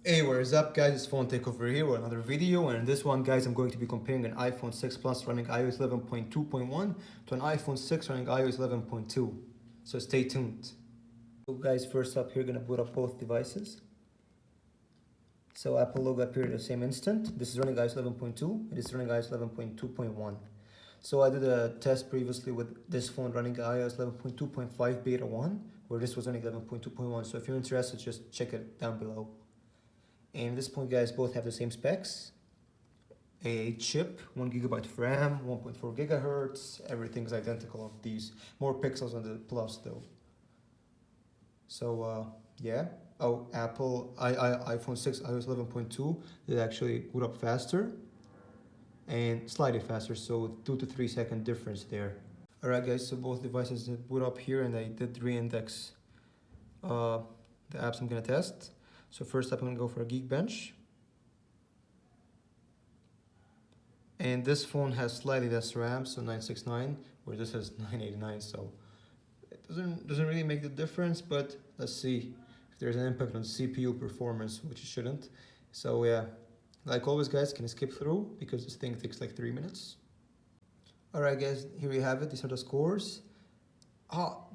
Hey, what is up guys, it's Phone Takeover here with another video, and in this one guys I'm going to be comparing an iPhone 6 Plus running iOS 11.2.1 to an iPhone 6 running iOS 11.2, so stay tuned. So guys, first up here, gonna boot up both devices. So Apple logo appeared at the same instant. This is running iOS 11.2, it is running iOS 11.2.1. So I did a test previously with this phone running iOS 11.2.5 beta 1, where this was running 11.2.1, so if you're interested, just check it down below. And at this point guys, both have the same specs. A chip, 1GB of RAM, 1.4 gigahertz, everything's identical of these. More pixels on the Plus though. So yeah. Oh, Apple iPhone 6 iOS 11.2 did actually boot up faster and slightly faster, so 2 to 3 second difference there. Alright guys, so both devices did boot up here, and I did re-index the apps I'm gonna test. So first up, I'm gonna go for a GeekBench. And this phone has slightly less RAM, so 969, where this has 989, so it doesn't really make the difference, but let's see if there's an impact on CPU performance, which it shouldn't. So yeah, like always guys, can skip through because this thing takes like 3 minutes. Alright guys, here we have it, these are the scores.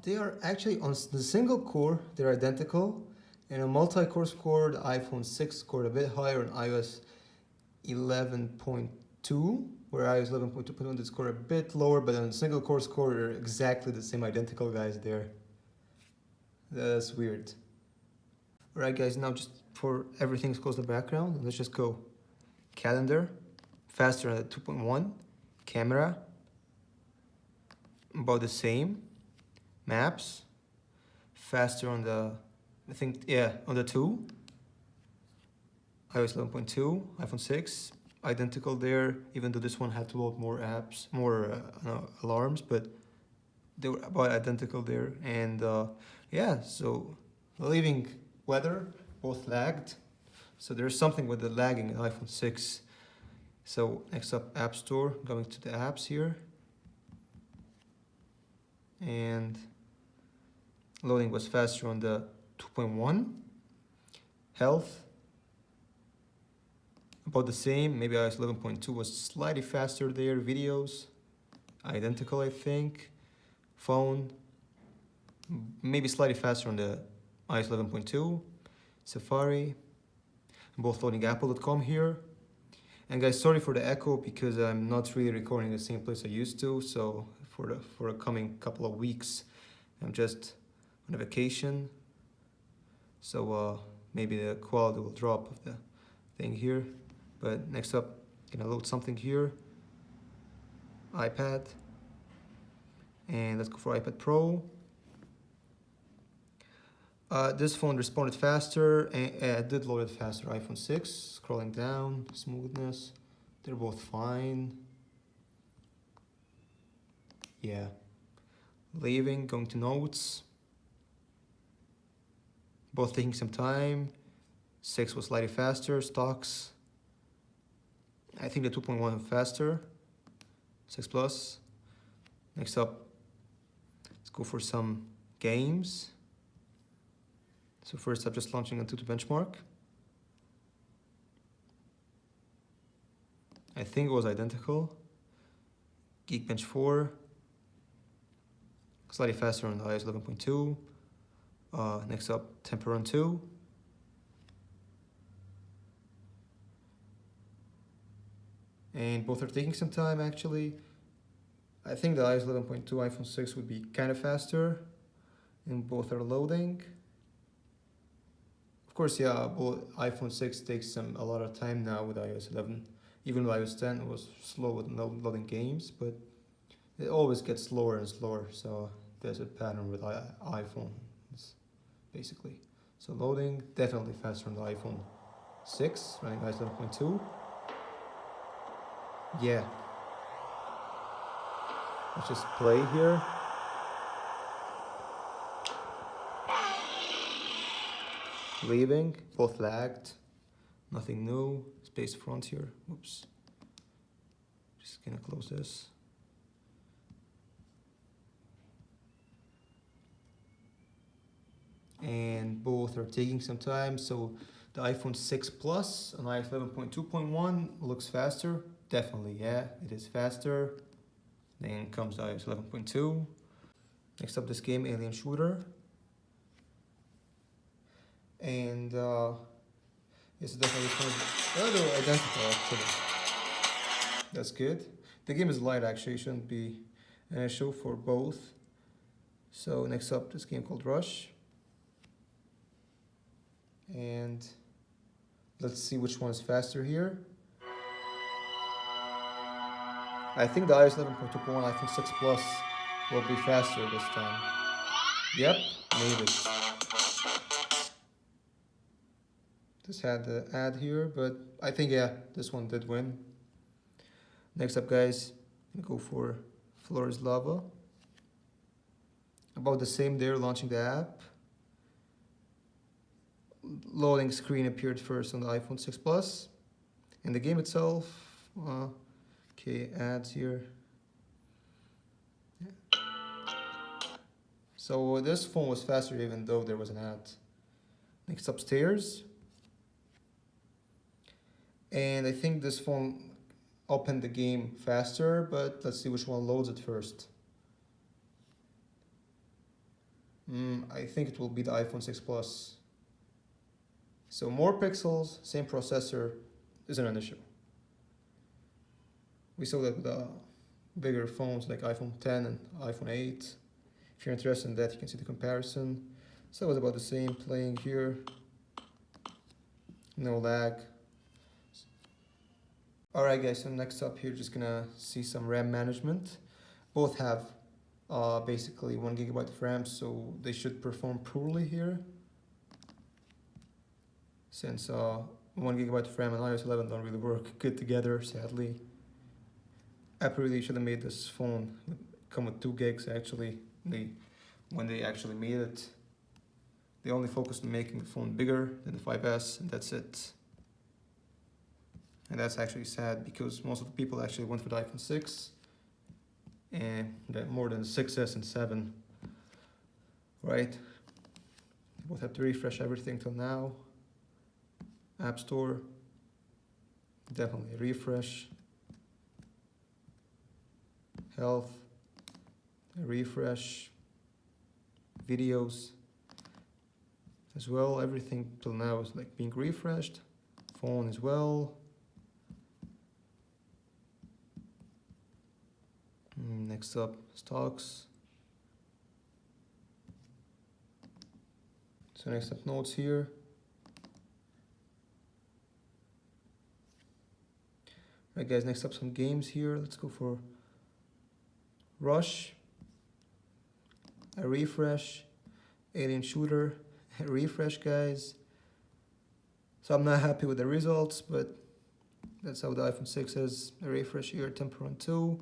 They are actually on the single core, they're identical. In a multi-core score, the iPhone 6 scored a bit higher on iOS 11.2, where iOS 11.2.1 did score a bit lower, but on the single core score, they're exactly the same identical guys there. That's weird. Alright guys, now just for everything close the background, let's just go. Calendar, faster on the 2.1. Camera, about the same. Maps, faster on the, I think, yeah, on the 2. iOS 11.2, iPhone 6, identical there, even though this one had to load more apps, more alarms, but they were about identical there. And yeah, so leaving weather, both lagged. So there's something with the lagging in iPhone 6. So next up, App Store, going to the apps here. And loading was faster on the 2.1. Health, about the same, maybe iOS 11.2 was slightly faster there. Videos, identical I think. Phone, maybe slightly faster on the iOS 11.2. Safari, I'm both loading apple.com here. And guys, sorry for the echo because I'm not really recording the same place I used to, so for the coming couple of weeks I'm just on a vacation, so maybe the quality will drop of the thing here. But next up, gonna load something here. iPad, and let's go for iPad Pro. This phone responded faster, and did load it faster. iPhone 6, scrolling down, smoothness, they're both fine. Yeah. Leaving, going to notes. Both taking some time. 6 was slightly faster. Stocks, I think the 2.1 faster. 6 Plus. Next up, let's go for some games. So first up, just launching Antutu benchmark. I think it was identical. GeekBench 4. Slightly faster on the iOS 11.2. Next up, Temper Run 2. And both are taking some time actually. I think the iOS 11.2 iPhone 6 would be kind of faster, and both are loading. Of course, yeah, both iPhone 6 takes a lot of time now with iOS 11. Even with iOS 10 it was slow with loading games, but it always gets slower and slower, so there's a pattern with iPhone, basically. So loading, definitely faster on the iPhone 6, running iOS 11.2. Yeah. Let's just play here. Leaving, both lagged. Nothing new. Space Frontier. Oops. Just gonna close this. And both are taking some time, so The iPhone 6 Plus on iOS 11.2.1 looks faster. Definitely, yeah, it is faster. Then comes iOS 11.2. Next up, this game, Alien Shooter. And yes, definitely this one is they're identical actually. That's good. The game is light actually, shouldn't be an issue for both. So next up, this game called Rush. And let's see which one is faster here. I think the iOS 11.2.1, iPhone 6 Plus will be faster this time. Yep, made it. Just had the ad here, but I think, yeah, this one did win. Next up, guys, go for Floor is Lava. About the same there, launching the app. Loading screen appeared first on the iPhone 6 Plus. And the game itself, okay, ads here. Yeah. So this phone was faster even though there was an ad. Next upstairs. And I think this phone opened the game faster, but let's see which one loads it first. I think it will be the iPhone 6 Plus. So more pixels, same processor, isn't an issue. We saw that with bigger phones like iPhone 10 and iPhone 8. If you're interested in that, you can see the comparison. So it was about the same playing here. No lag. Alright guys, so next up here, just gonna see some RAM management. Both have basically 1 GB of RAM, so they should perform poorly here. Since 1 GB of RAM and iOS 11 don't really work good together, sadly. Apple really should have made this phone come with 2 gigs actually. When they actually made it, they only focused on making the phone bigger than the 5S, and that's it. And that's actually sad because most of the people actually went for the iPhone 6 and more than 6S and 7, right? You both have to refresh everything till now. App Store, definitely refresh. Health, refresh. Videos as well, everything till now is like being refreshed. Phone as well. Next up, stocks. So next up, notes here. Alright guys, next up some games here. Let's go for Rush, a refresh, Alien Shooter, a refresh guys. So I'm not happy with the results, but that's how the iPhone 6 is. A refresh here, Temperon 2.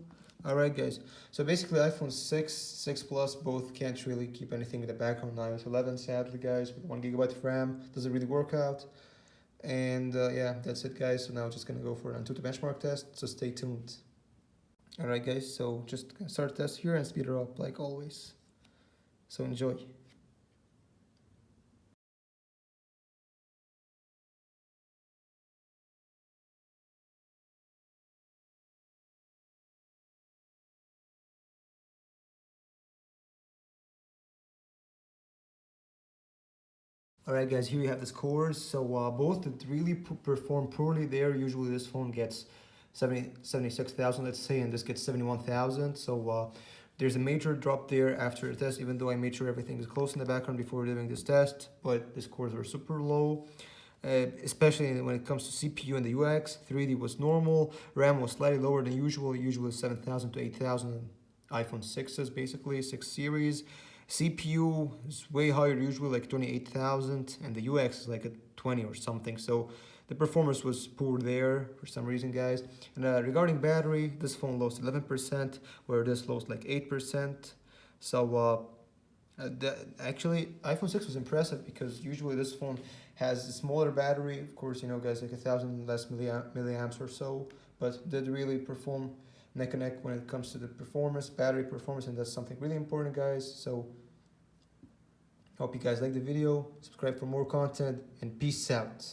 Alright guys, so basically iPhone 6, 6 Plus, both can't really keep anything in the background on iOS 11, sadly guys, with 1 GB of RAM, doesn't really work out. And yeah, that's it guys, so now I'm just gonna go for an Antutu benchmark test, so stay tuned. Alright guys, so just gonna start the test here and speed it up like always. So enjoy. Alright guys, here you have the scores. So both did really perform poorly there. Usually this phone gets 76,000, let's say, and this gets 71,000. So there's a major drop there after the test, even though I made sure everything is close in the background before doing this test, but the scores were super low. Especially when it comes to CPU and the UX, 3D was normal, RAM was slightly lower than usual, usually 7,000 to 8,000 iPhone 6s basically, 6 series. CPU is way higher usually, like 28,000, and the UX is like a 20 or something, so the performance was poor there for some reason guys. And regarding battery, this phone lost 11%, where this lost like 8%. So actually iPhone 6 was impressive because usually this phone has a smaller battery, of course, you know guys, like 1,000 less milliamps or so, but did really perform neck and neck when it comes to the performance, battery performance, and that's something really important guys. So Hope you guys like the video. Subscribe for more content, and peace out.